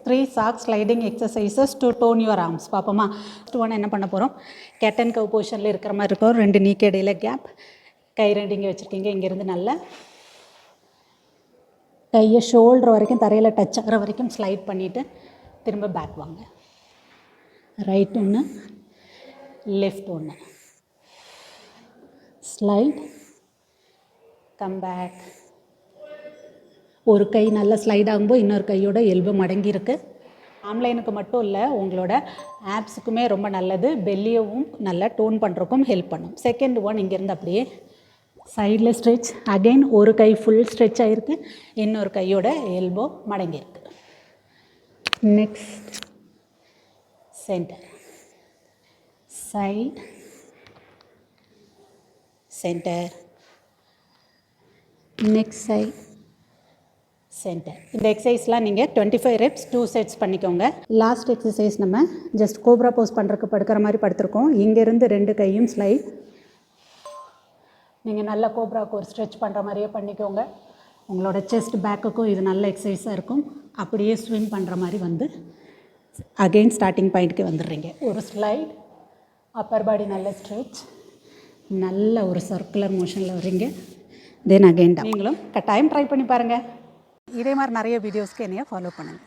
3 sock sliding exercises to tone your arms. பாப்போமா? First one என்ன பண்ண போகிறோம், கேட் அண்ட் கவ் பொசிஷனில் இருக்கிற மாதிரி இருக்கும். 2 நீக்கு இடையில கேப், கை 2 இங்கே வச்சுருக்கீங்க. இங்கேருந்து நல்லா கையை ஷோல்டர் வரைக்கும் தரையில் டச் ஆகிற வரைக்கும் ஸ்லைட் பண்ணிவிட்டு திரும்ப பேக் வாங்க. ரைட் ஒன்று, லெஃப்ட் ஒன்று, ஸ்லைட், கம் பேக். ஒரு கை நல்லா ஸ்லைட் ஆகும்போது இன்னொரு கையோட எல்போ மடங்கி இருக்குது. ஆம்லைனுக்கு மட்டும் இல்லை, உங்களோட ஆப்ஸுக்குமே ரொம்ப நல்லது. பெல்லியவும் நல்லா டோன் பண்ணுறக்கும் ஹெல்ப் பண்ணும். செகண்ட் ஒன் இங்கேருந்து அப்படியே சைடில் ஸ்ட்ரெச். அகெயின் ஒரு கை ஃபுல் ஸ்ட்ரெச் ஆகிருக்கு, இன்னொரு கையோட எல்போ மடங்கியிருக்கு. Next center, side, center, next side, center. இந்த எக்ஸசைஸ்லாம் நீங்கள் 25 reps 2 sets பண்ணிக்கோங்க. லாஸ்ட் எக்ஸசைஸ் நம்ம ஜஸ்ட் கோப்ரா போஸ் பண்ணுறதுக்கு படுக்கிற மாதிரி படுத்துருக்கோம். இங்கேருந்து 2 கையும் ஸ்லைட். நீங்கள் நல்லா கோப்ராவுக்கு ஒரு ஸ்ட்ரெச் பண்ணுற மாதிரியே பண்ணிக்கோங்க. உங்களோட செஸ்ட் பேக்குக்கும் இது நல்ல எக்ஸசைஸாக இருக்கும். அப்படியே ஸ்விம் பண்ணுற மாதிரி வந்து அகெயின் ஸ்டார்டிங் பாயிண்ட்டுக்கு வந்துடுறீங்க. ஒரு ஸ்லைட், அப்பர் பாடி நல்ல ஸ்ட்ரெச், நல்ல ஒரு சர்க்குலர் மோஷனில் வர்றீங்க. தென் அகெயின் நீங்களும் கட்டாயம் ட்ரை பண்ணி பாருங்கள். இதே மாதிரி நிறைய வீடியோஸ்க்கு என்னைய ஃபாலோ பண்ணுங்கள்.